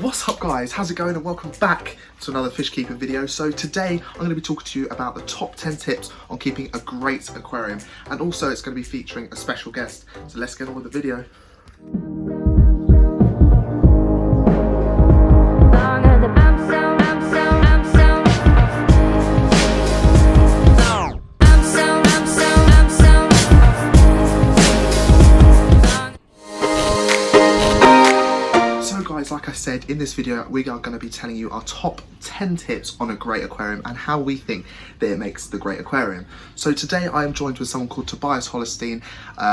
What's up guys, how's it going and welcome back to another fish keeping video. So today I'm going to be talking to you about the top 10 tips on keeping a great aquarium, and also it's going to be featuring a special guest. So let's get on with the video. Like I said, in this video we are going to be telling you our top 10 tips on a great aquarium and how we think that it makes the great aquarium. So today I am joined with someone called Tobias Holenstein.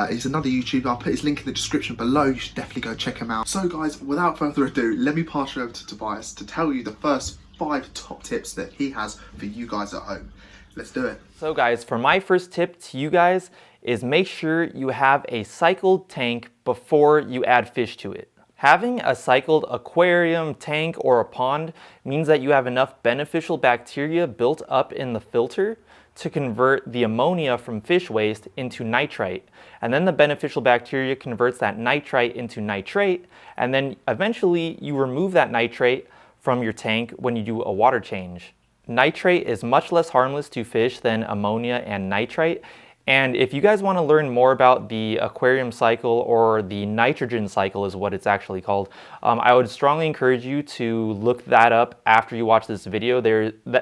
He's another YouTuber. I'll put his link in the description below. You should definitely go check him out. So guys, without further ado, let me pass you over to Tobias to tell you the first 5 top tips that he has for you guys at home. Let's do it. So guys, for my first tip to you guys is make sure you have a cycled tank before you add fish to it. Having a cycled aquarium, tank, or a pond means that you have enough beneficial bacteria built up in the filter to convert the ammonia from fish waste into nitrite. And then the beneficial bacteria converts that nitrite into nitrate, and then eventually you remove that nitrate from your tank when you do a water change. Nitrate is much less harmless to fish than ammonia and nitrite. And if you guys want to learn more about the aquarium cycle, or the nitrogen cycle is what it's actually called, I would strongly encourage you to look that up after you watch this video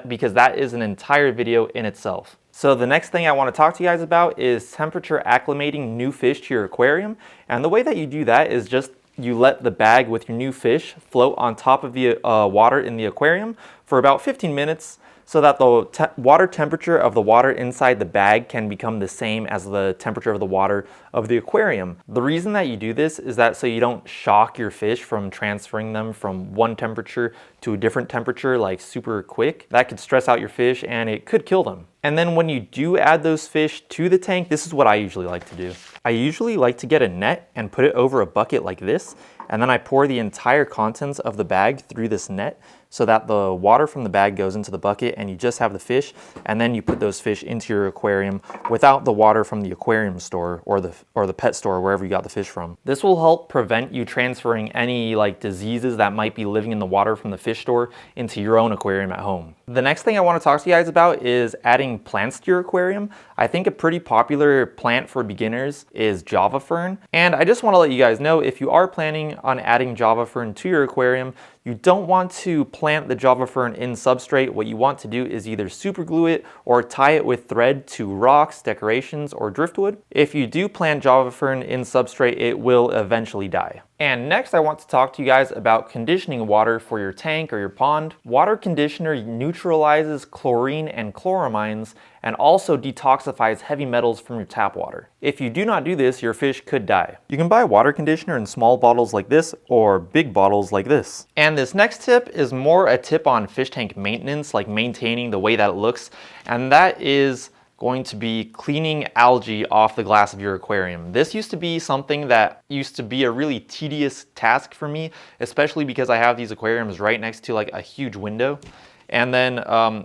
because that is an entire video in itself. So the next thing I want to talk to you guys about is temperature acclimating new fish to your aquarium. And the way that you do that is just you let the bag with your new fish float on top of the water in the aquarium for about 15 minutes. So that the water temperature of the water inside the bag can become the same as the temperature of the water of the aquarium. The reason that you do this is that so you don't shock your fish from transferring them from one temperature to a different temperature like super quick. That could stress out your fish and it could kill them. And then when you do add those fish to the tank, this is what I usually like to do. I usually like to get a net and put it over a bucket like this, and then I pour the entire contents of the bag through this net so that the water from the bag goes into the bucket and you just have the fish, and then you put those fish into your aquarium without the water from the aquarium store or the pet store, wherever you got the fish from. This will help prevent you transferring any diseases that might be living in the water from the fish store into your own aquarium at home. The next thing I want to talk to you guys about is adding plants to your aquarium. I think a pretty popular plant for beginners is Java fern, and I just want to let you guys know, if you are planning on adding Java fern to your aquarium, you don't want to plant the Java fern in substrate. What you want to do is either super glue it or tie it with thread to rocks, decorations, or driftwood. If you do plant Java fern in substrate, it will eventually die. And next I want to talk to you guys about conditioning water for your tank or your pond. Water conditioner neutralizes chlorine and chloramines and also detoxifies heavy metals from your tap water. If you do not do this, your fish could die. You can buy water conditioner in small bottles like this or big bottles like this. And this next tip is more a tip on fish tank maintenance, like maintaining the way that it looks, and that is going to be cleaning algae off the glass of your aquarium. This used to be something that used to be a really tedious task for me, especially because I have these aquariums right next to a huge window. And then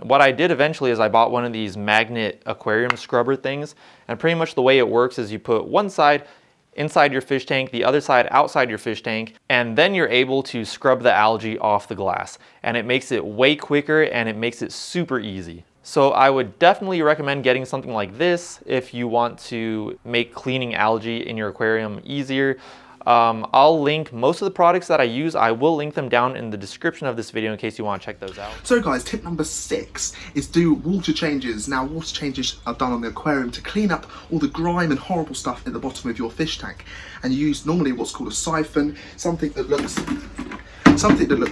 what I did eventually is I bought one of these magnet aquarium scrubber things, and pretty much the way it works is you put one side inside your fish tank, the other side outside your fish tank, and then you're able to scrub the algae off the glass. And it makes it way quicker and it makes it super easy. So I would definitely recommend getting something like this if you want to make cleaning algae in your aquarium easier. I'll link most of the products that I use. I will link them down in the description of this video in case you want to check those out. So guys, tip number 6 is do water changes. Now water changes are done on the aquarium to clean up all the grime and horrible stuff at the bottom of your fish tank. And you use normally what's called a siphon, something that looks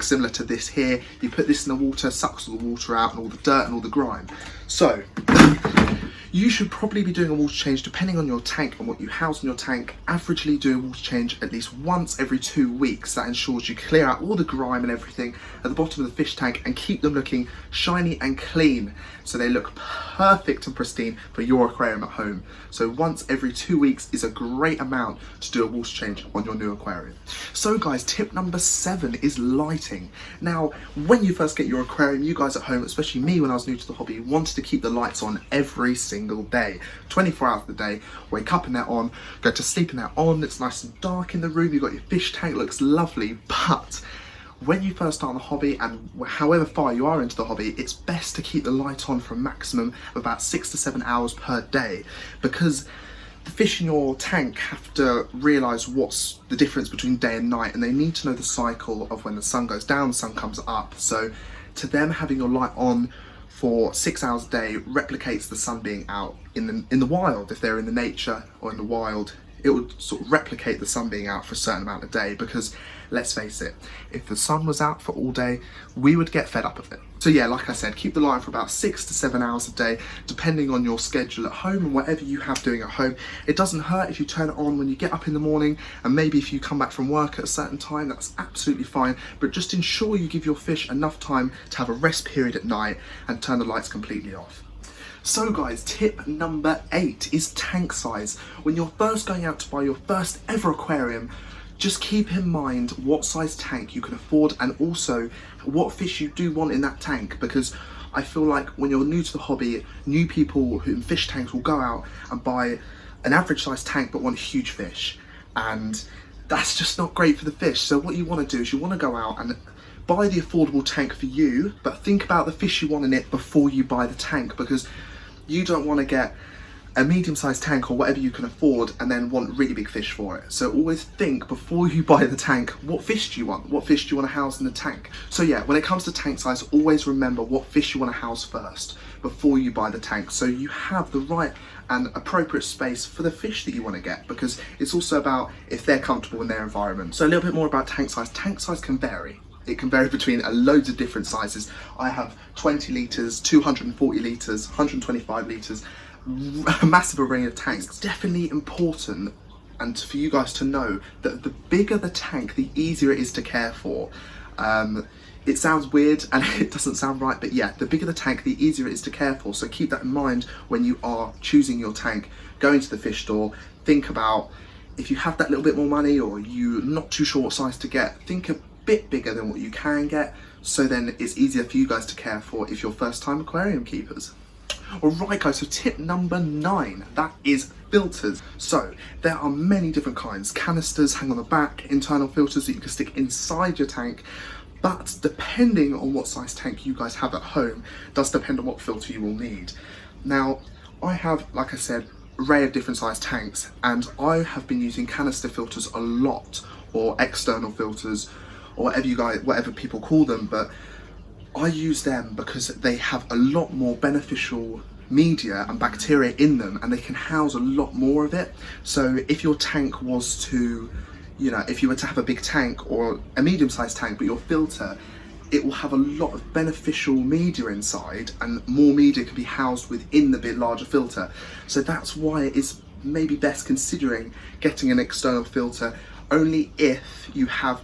similar to this here. You put this in the water, sucks all the water out and all the dirt and all the grime. So you should probably be doing a water change, depending on your tank and what you house in your tank, averagely do a water change at least once every 2 weeks. That ensures you clear out all the grime and everything at the bottom of the fish tank and keep them looking shiny and clean, so they look perfect and pristine for your aquarium at home. So once every 2 weeks is a great amount to do a water change on your new aquarium. So guys, tip number 7 is lighting. Now, when you first get your aquarium, you guys at home, especially me when I was new to the hobby, wanted to keep the lights on every single day, 24 hours a day. Wake up and they're on, go to sleep and they're on. It's nice and dark in the room. You've got your fish tank, looks lovely, but when you first start the hobby, and however far you are into the hobby, it's best to keep the light on for a maximum of about 6 to 7 hours per day, because the fish in your tank have to realise what's the difference between day and night, and they need to know the cycle of when the sun goes down, the sun comes up. So to them, having your light on for 6 hours a day replicates the sun being out in the wild. If they're in the nature or in the wild, it would sort of replicate the sun being out for a certain amount of day, because let's face it, if the sun was out for all day, we would get fed up of it. So yeah, like I said, keep the light on for about 6 to 7 hours a day, depending on your schedule at home and whatever you have doing at home. It doesn't hurt if you turn it on when you get up in the morning, and maybe if you come back from work at a certain time, that's absolutely fine, but just ensure you give your fish enough time to have a rest period at night and turn the lights completely off. So guys, tip number 8 is tank size. When you're first going out to buy your first ever aquarium, just keep in mind what size tank you can afford, and also what fish you do want in that tank, because I feel like when you're new to the hobby, new people who in fish tanks will go out and buy an average size tank but want huge fish, and that's just not great for the fish. So what you want to do is you want to go out and buy the affordable tank for you, but think about the fish you want in it before you buy the tank, because you don't want to get a medium-sized tank or whatever you can afford and then want really big fish for it. So always think before you buy the tank, what fish do you want? What fish do you want to house in the tank? So yeah, when it comes to tank size, always remember what fish you want to house first before you buy the tank, so you have the right and appropriate space for the fish that you want to get, because it's also about if they're comfortable in their environment. So a little bit more about tank size. Tank size can vary. It can vary between loads of different sizes. I have 20 litres, 240 litres, 125 litres, a massive array of tanks. It's definitely important, and for you guys to know, that the bigger the tank, the easier it is to care for. It sounds weird and it doesn't sound right, but yeah, the bigger the tank, the easier it is to care for. So keep that in mind when you are choosing your tank. Go into the fish store, think about if you have that little bit more money or you're not too sure what size to get, think a bit bigger than what you can get, so then it's easier for you guys to care for if you're first time aquarium keepers. Alright guys, so tip number 9, that is filters. So there are many different kinds. Canisters hang on the back, internal filters that you can stick inside your tank, but depending on what size tank you guys have at home does depend on what filter you will need. Now I have, like I said, an array of different size tanks, and I have been using canister filters a lot, or external filters, or whatever people call them, but I use them because they have a lot more beneficial media and bacteria in them, and they can house a lot more of it. So if your tank was to, if you were to have a big tank or a medium-sized tank, but your filter, it will have a lot of beneficial media inside, and more media can be housed within the bit larger filter. So that's why it is maybe best considering getting an external filter, only if you have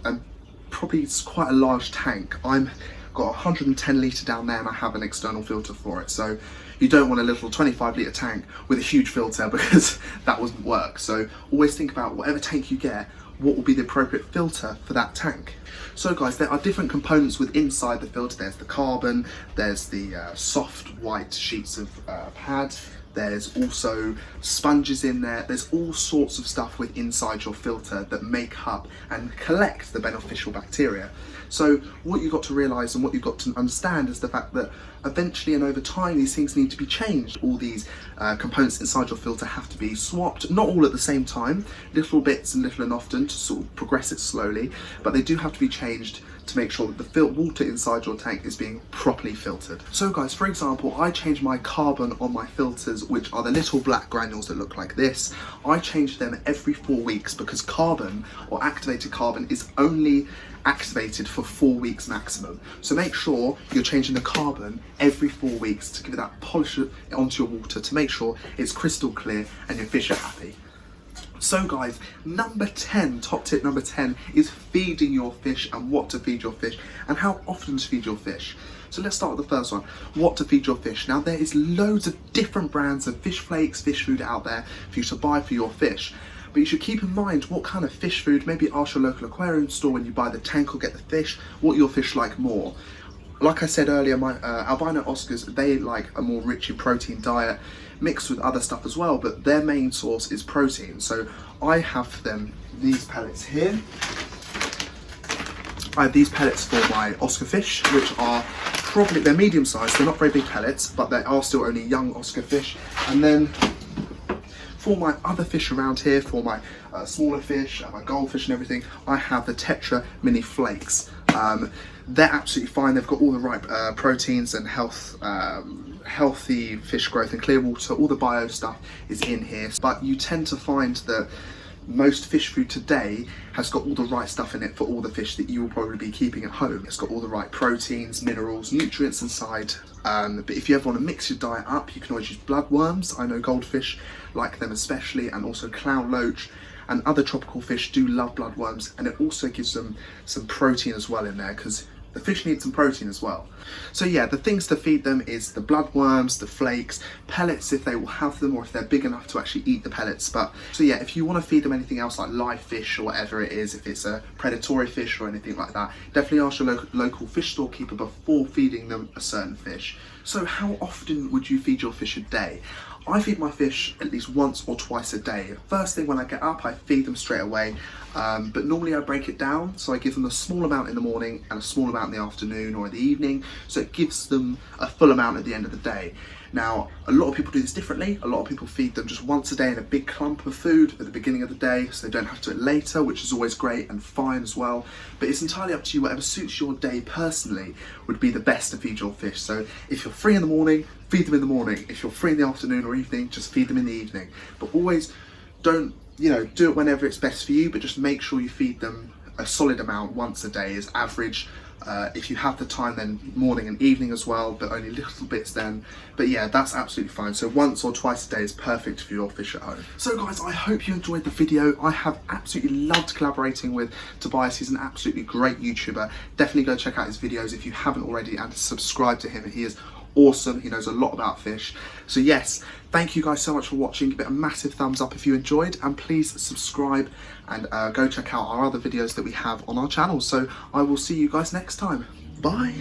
probably quite a large tank. I'm got a 110 litre down there and I have an external filter for it, so you don't want a little 25 litre tank with a huge filter, because that wouldn't work. So always think about whatever tank you get, what will be the appropriate filter for that tank. So guys, there are different components inside the filter. There's the carbon, there's the soft white sheets of pad, there's also sponges in there, there's all sorts of stuff inside your filter that make up and collect the beneficial bacteria. So what you've got to realise and what you've got to understand is the fact that eventually and over time these things need to be changed. All these components inside your filter have to be swapped, not all at the same time, little bits and little and often to sort of progress it slowly, but they do have to be changed to make sure that the water inside your tank is being properly filtered. So guys, for example, I change my carbon on my filters, which are the little black granules that look like this. I change them every 4 weeks, because carbon, or activated carbon, is only activated for 4 weeks maximum. So make sure you're changing the carbon every 4 weeks to give it that polish onto your water, to make sure it's crystal clear and your fish are happy. So guys, number 10, top tip number 10 is feeding your fish, and what to feed your fish and how often to feed your fish. So let's start with the first one, what to feed your fish. Now there is loads of different brands of fish flakes, fish food out there for you to buy for your fish. But you should keep in mind what kind of fish food, maybe ask your local aquarium store when you buy the tank or get the fish, what your fish like more. Like I said earlier, my albino Oscars, they like a more rich in protein diet, mixed with other stuff as well, but their main source is protein. So I have for them these pellets here. I have these pellets for my Oscar fish, which are probably, they're medium sized, they're not very big pellets, but they are still only young Oscar fish. And then for my other fish around here, for my smaller fish, my goldfish and everything, I have the Tetra Mini Flakes. They're absolutely fine. They've got all the right proteins and healthy fish growth and clear water. All the bio stuff is in here. But you tend to find that most fish food today has got all the right stuff in it for all the fish that you will probably be keeping at home. It's got all the right proteins, minerals, nutrients inside. But if you ever want to mix your diet up, you can always use bloodworms. I know goldfish like them especially, and also clown loach and other tropical fish do love bloodworms, and it also gives them some protein as well in there, because the fish need some protein as well. So yeah, the things to feed them is the bloodworms, the flakes, pellets if they will have them, or if they're big enough to actually eat the pellets. But so yeah, if you want to feed them anything else like live fish or whatever it is, if it's a predatory fish or anything like that, definitely ask your local fish storekeeper before feeding them a certain fish. So how often would you feed your fish a day? I feed my fish at least once or twice a day. First thing when I get up, I feed them straight away, but normally I break it down. So I give them a small amount in the morning and a small amount in the afternoon or in the evening, so it gives them a full amount at the end of the day. Now, a lot of people do this differently. A lot of people feed them just once a day in a big clump of food at the beginning of the day, so they don't have to do it later, which is always great and fine as well. But it's entirely up to you. Whatever suits your day personally would be the best to feed your fish. So if you're free in the morning, feed them in the morning. If you're free in the afternoon or evening, just feed them in the evening. But always don't, do it whenever it's best for you, but just make sure you feed them a solid amount once a day is average. If you have the time, then morning and evening as well, but only little bits then. But yeah, that's absolutely fine. So once or twice a day is perfect for your fish at home. So guys, I hope you enjoyed the video. I have absolutely loved collaborating with Tobias. He's an absolutely great YouTuber. Definitely go check out his videos if you haven't already, and subscribe to him. He is awesome. He knows a lot about fish. So yes, thank you guys so much for watching. Give it a massive thumbs up if you enjoyed, and please subscribe and go check out our other videos that we have on our channel. So I will see you guys next time. Bye.